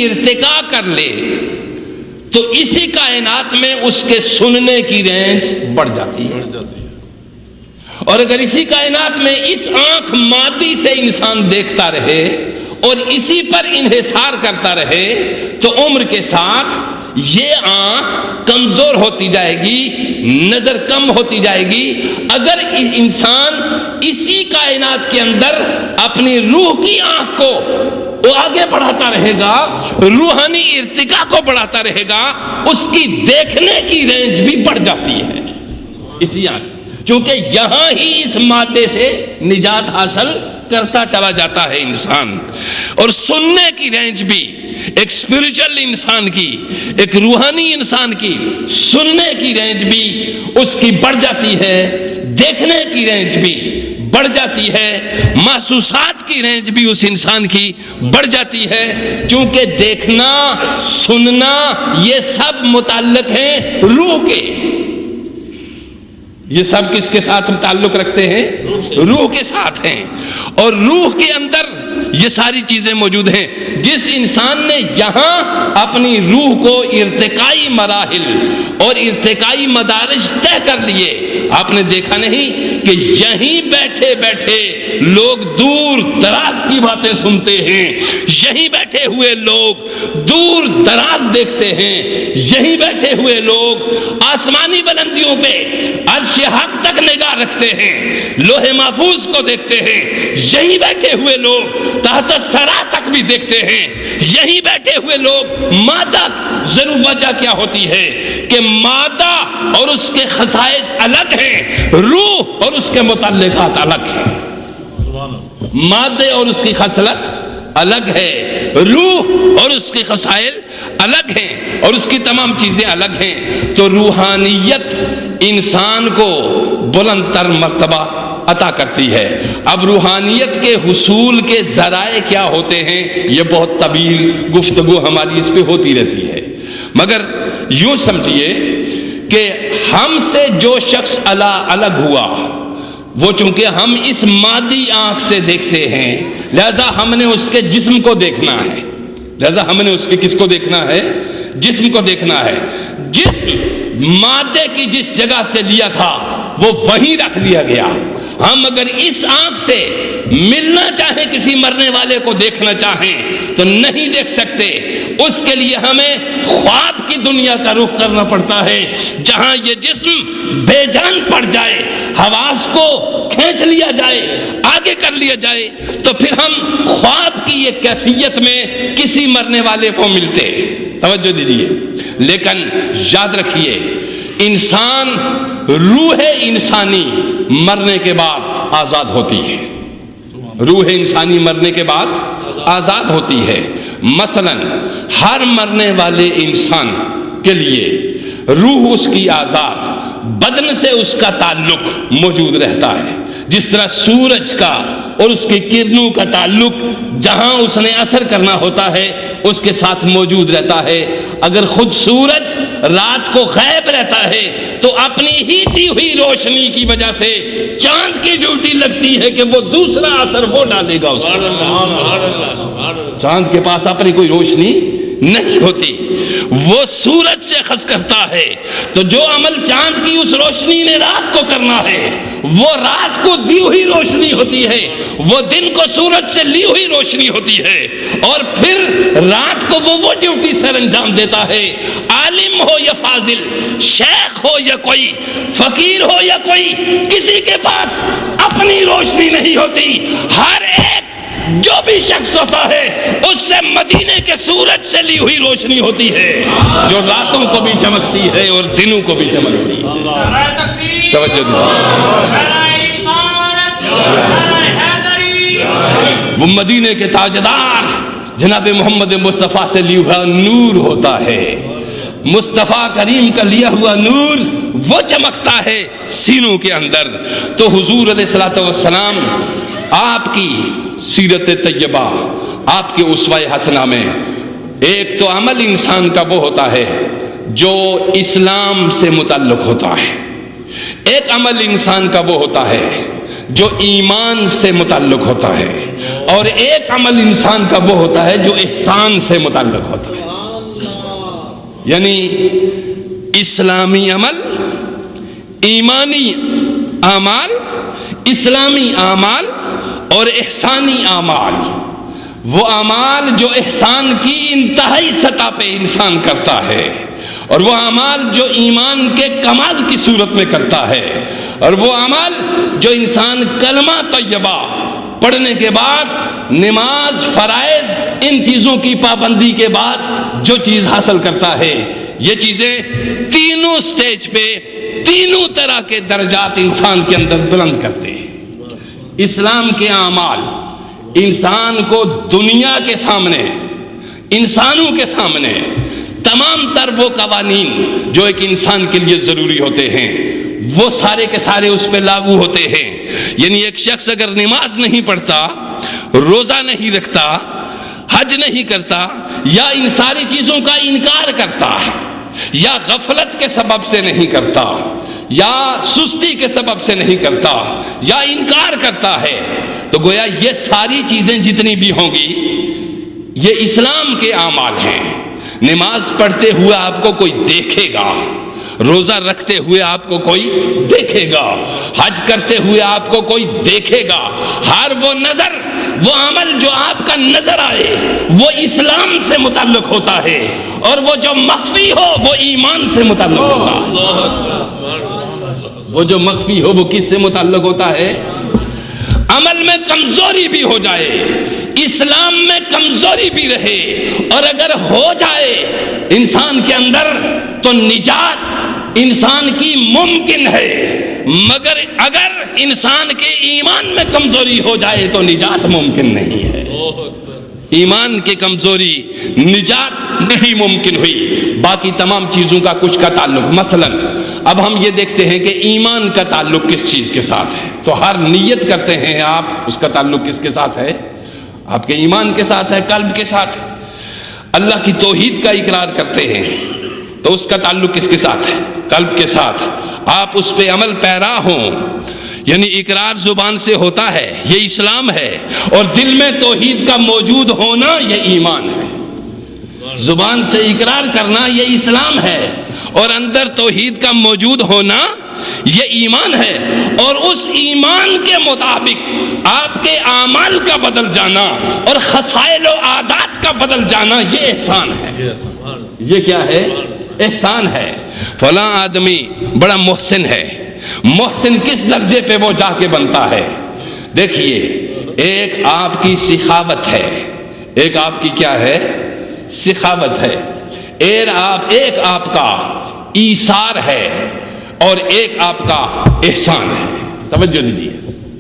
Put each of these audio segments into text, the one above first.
ارتقا کر لے تو اسی کائنات میں اس کے سننے کی رینج بڑھ جاتی ہے، اور اگر اسی کائنات میں اس آنکھ مادی سے انسان دیکھتا رہے اور اسی پر انحصار کرتا رہے تو عمر کے ساتھ یہ آنکھ کمزور ہوتی جائے گی، نظر کم ہوتی جائے گی۔ اگر انسان اسی کائنات کے اندر اپنی روح کی آنکھ کو وہ آگے بڑھاتا رہے گا، روحانی ارتقا کو بڑھاتا رہے گا، اس کی دیکھنے کی رینج بھی بڑھ جاتی ہے اسی آنکھ، کیونکہ یہاں ہی اس مادے سے نجات حاصل کرتا چلا جاتا ہے انسان۔ اور سننے کی رینج بھی ایک اسپرچل انسان کی، ایک روحانی انسان کی سننے کی رینج بھی اس کی بڑھ جاتی ہے، دیکھنے کی رینج بھی بڑھ جاتی ہے، محسوسات کی رینج بھی اس انسان کی بڑھ جاتی ہے، کیونکہ دیکھنا سننا یہ سب متعلق ہیں روح کے۔ یہ سب کس کے ساتھ تعلق رکھتے ہیں؟ روح کے ساتھ ہیں، اور روح کے اندر یہ ساری چیزیں موجود ہیں۔ جس انسان نے یہاں اپنی روح کو ارتقائی مراحل اور ارتقائی مدارج طے کر لیے، آپ نے دیکھا نہیں کہ یہیں بیٹھے بیٹھے لوگ دور دراز کی باتیں سنتے ہیں، یہیں بیٹھے ہوئے لوگ دور دراز دیکھتے ہیں، یہیں بیٹھے ہوئے لوگ آسمانی بلندیوں پہ عرش حق تک نگاہ رکھتے ہیں، لوح محفوظ کو دیکھتے ہیں، یہیں بیٹھے ہوئے لوگ تحت الثری تک بھی دیکھتے ہیں، یہیں بیٹھے ہوئے لوگ مادہ، ضرور وجہ کیا ہوتی ہے کہ مادہ اور اس کے خصائص الگ ہیں، روح اور اس کے متعلقات الگ ہیں۔ مادے اور اس کی خصلت الگ ہے، روح اور اس کے خصائل الگ ہیں، اور اس کی تمام چیزیں الگ ہیں۔ تو روحانیت انسان کو بلند تر مرتبہ عطا کرتی ہے۔ اب روحانیت کے حصول کے ذرائع کیا ہوتے ہیں، یہ بہت طویل گفتگو ہماری اس پہ ہوتی رہتی ہے، مگر یوں سمجھیے کہ ہم سے جو شخص الگ ہوا، وہ چونکہ ہم اس مادی آنکھ سے دیکھتے ہیں، لہذا ہم نے اس کے جسم کو دیکھنا ہے، لہذا ہم نے اس کے کس کو دیکھنا ہے؟ جسم کو دیکھنا ہے۔ جسم مادے کی جس جگہ سے لیا تھا وہ وہیں رکھ دیا گیا۔ ہم اگر اس آنکھ سے ملنا چاہیں، کسی مرنے والے کو دیکھنا چاہیں تو نہیں دیکھ سکتے، اس کے لیے ہمیں خواب کی دنیا کا رخ کرنا پڑتا ہے، جہاں یہ جسم بے جان پڑ جائے، حواس کو کھینچ لیا جائے، آگے کر لیا جائے، تو پھر ہم خواب کی یہ کیفیت میں کسی مرنے والے کو ملتے۔ توجہ دیجیے، لیکن یاد رکھیے انسان، روح انسانی مرنے کے بعد آزاد ہوتی ہے، روح انسانی مرنے کے بعد آزاد ہوتی ہے۔ مثلا ہر مرنے والے انسان کے لیے روح اس کی آزاد، بدن سے اس کا تعلق موجود رہتا ہے، جس طرح سورج کا اور اس کی کرنوں کا تعلق جہاں اس نے اثر کرنا ہوتا ہے اس کے ساتھ موجود رہتا ہے۔ اگر خود سورج رات کو غائب رہتا ہے تو اپنی ہی دی ہوئی روشنی کی وجہ سے چاند کی ڈیوٹی لگتی ہے کہ وہ دوسرا اثر وہ ڈالے گا اس کو۔ چاند کے پاس اپنی کوئی روشنی نہیں ہوتی، وہ سورج سے اخذ کرتا ہے، تو جو عمل چاند کی اس روشنی نے رات کو کرنا ہے وہ رات کو دی ہوئی روشنی ہوتی ہے، وہ دن کو سورج سے لی ہوئی روشنی ہوتی ہے، اور پھر رات کو وہ ڈیوٹی سر انجام دیتا ہے۔ عالم ہو یا فاضل، شیخ ہو یا کوئی فقیر ہو یا کوئی، کسی کے پاس اپنی روشنی نہیں ہوتی، ہر ایک جو بھی شخص ہوتا ہے اس سے مدینے کے سورج سے لی ہوئی روشنی ہوتی ہے، جو راتوں کو بھی چمکتی ہے اور دنوں کو بھی چمکتی ہے۔ توجہ دیجیے، وہ مدینے کے تاجدار جناب محمد مصطفیٰ سے لیا ہوا نور ہوتا ہے، مصطفیٰ کریم کا لیا ہوا نور وہ چمکتا ہے سینوں کے اندر۔ تو حضور علیہ الصلوۃ والسلام آپ کی سیرت طیبہ، آپ کے اسوہ حسنہ میں ایک تو عمل انسان کا وہ ہوتا ہے جو اسلام سے متعلق ہوتا ہے، ایک عمل انسان کا وہ ہوتا ہے جو ایمان سے متعلق ہوتا ہے، اور ایک عمل انسان کا وہ ہوتا ہے جو احسان سے متعلق ہوتا ہے. یعنی اسلامی عمل، ایمانی اعمال، اسلامی اعمال اور احسانی اعمال. وہ اعمال جو احسان کی انتہائی سطح پہ انسان کرتا ہے، اور وہ اعمال جو ایمان کے کمال کی صورت میں کرتا ہے، اور وہ اعمال جو انسان کلمہ طیبہ پڑھنے کے بعد نماز، فرائض، ان چیزوں کی پابندی کے بعد جو چیز حاصل کرتا ہے، یہ چیزیں تینوں سٹیج پہ تینوں طرح کے درجات انسان کے اندر بلند کرتے ہیں. اسلام کے اعمال انسان کو دنیا کے سامنے، انسانوں کے سامنے تمام تر وہ قوانین جو ایک انسان کے لیے ضروری ہوتے ہیں وہ سارے کے سارے اس پہ لاگو ہوتے ہیں. یعنی ایک شخص اگر نماز نہیں پڑھتا، روزہ نہیں رکھتا، حج نہیں کرتا، یا ان ساری چیزوں کا انکار کرتا ہے، یا غفلت کے سبب سے نہیں کرتا، یا سستی کے سبب سے نہیں کرتا، یا انکار کرتا ہے، تو گویا یہ ساری چیزیں جتنی بھی ہوں گی یہ اسلام کے اعمال ہیں. نماز پڑھتے ہوئے آپ کو کوئی دیکھے گا، روزہ رکھتے ہوئے آپ کو کوئی دیکھے گا، حج کرتے ہوئے آپ کو کوئی دیکھے گا. ہر وہ نظر، وہ عمل جو آپ کا نظر آئے وہ اسلام سے متعلق ہوتا ہے، اور وہ جو مخفی ہو وہ ایمان سے متعلق ہوتا ہے. وہ جو مخفی ہو وہ کس سے متعلق ہوتا ہے؟ عمل میں کمزوری بھی ہو جائے، اسلام میں کمزوری بھی رہے، اور اگر ہو جائے انسان کے اندر تو نجات انسان کی ممکن ہے، مگر اگر انسان کے ایمان میں کمزوری ہو جائے تو نجات ممکن نہیں ہے. ایمان کی کمزوری نجات نہیں ممکن ہوئی. باقی تمام چیزوں کا کچھ کا تعلق، مثلا اب ہم یہ دیکھتے ہیں کہ ایمان کا تعلق کس چیز کے ساتھ ہے. تو ہر نیت کرتے ہیں آپ، اس کا تعلق کس کے ساتھ ہے؟ آپ کے ایمان کے ساتھ ہے، قلب کے ساتھ ہے. اللہ کی توحید کا اقرار کرتے ہیں تو اس کا تعلق کس کے ساتھ ہے؟ قلب کے ساتھ. آپ اس پہ عمل پیرا ہوں، یعنی اقرار زبان سے ہوتا ہے، یہ اسلام ہے، اور دل میں توحید کا موجود ہونا یہ ایمان ہے. زبان سے اقرار کرنا یہ اسلام ہے، اور اندر توحید کا موجود ہونا یہ ایمان ہے. اور اس ایمان کے مطابق آپ کے اعمال کا بدل جانا اور خصائل و عادات کا بدل جانا یہ احسان ہے. یہ کیا ہے؟ احسان ہے. فلاں آدمی بڑا محسن ہے. محسن کس درجے پہ وہ جا کے بنتا ہے؟ دیکھیے، ایک آپ کی سخاوت ہے، ایک آپ کی کیا ہے؟ سخاوت ہے. ایک آپ کا ایثار ہے، اور ایک آپ کا احسان ہے. توجہ دیجیے،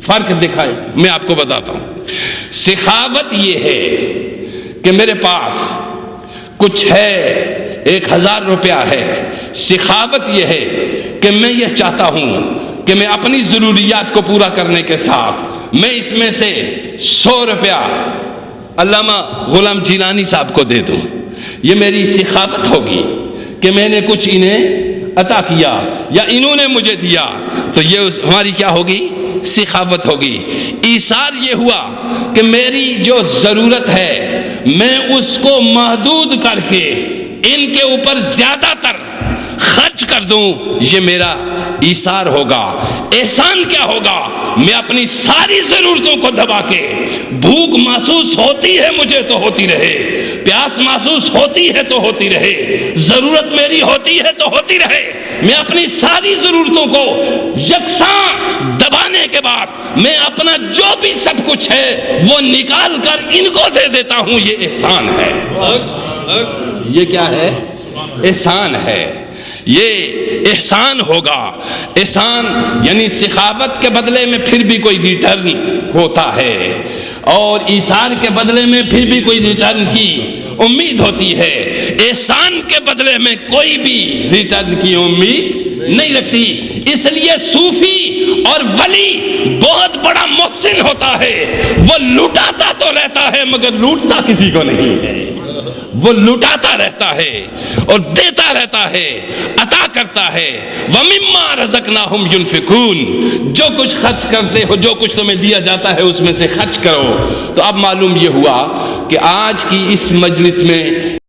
فرق دکھائے، میں آپ کو بتاتا ہوں. سخاوت یہ ہے کہ میرے پاس کچھ ہے، 1000 روپیہ ہے. سخاوت یہ ہے کہ میں یہ چاہتا ہوں کہ میں اپنی ضروریات کو پورا کرنے کے ساتھ میں اس میں سے 100 روپیہ علامہ غلام جیلانی صاحب کو دے دوں. یہ میری سخاوت ہوگی کہ میں نے کچھ انہیں عطا کیا یا انہوں نے مجھے دیا، تو یہ ہماری کیا ہوگی؟ سخاوت ہوگی. ایثار یہ ہوا کہ میری جو ضرورت ہے میں اس کو محدود کر کے ان کے اوپر زیادہ تر خرچ کر دوں، یہ میرا ایثار ہوگا. احسان کیا ہوگا؟ میں اپنی ساری ضرورتوں کو دبا کے، بھوک محسوس ہوتی ہے مجھے تو ہوتی رہے، پیاس محسوس ہوتی ہے تو ہوتی رہے، ضرورت میری ہوتی ہے تو ہوتی رہے، میں اپنی ساری ضرورتوں کو یکساں دبانے کے بعد میں اپنا جو بھی سب کچھ ہے وہ نکال کر ان کو دے دیتا ہوں. یہ احسان ہے. یہ کیا ہے؟ احسان ہے. یہ احسان ہوگا. احسان یعنی سخاوت کے بدلے میں پھر بھی کوئی ریٹرن ہوتا ہے، اور ایثار کے بدلے میں پھر بھی کوئی ریٹرن کی امید ہوتی ہے. احسان کے بدلے میں کوئی بھی ریٹرن کی امید نہیں رکھتی. اس لیے صوفی اور ولی بہت بڑا محسن ہوتا ہے، وہ لوٹاتا تو رہتا ہے مگر لوٹتا کسی کو نہیں ہے. وہ لوٹاتا رہتا ہے اور دیتا رہتا ہے، عطا کرتا ہے وَمِمَّا رَزَقْنَاهُمْ يُنْفِقُونَ، جو کچھ خرچ کرتے ہو، جو کچھ تمہیں دیا جاتا ہے اس میں سے خرچ کرو۔ تو اب معلوم یہ ہوا کہ آج کی اس مجلس میں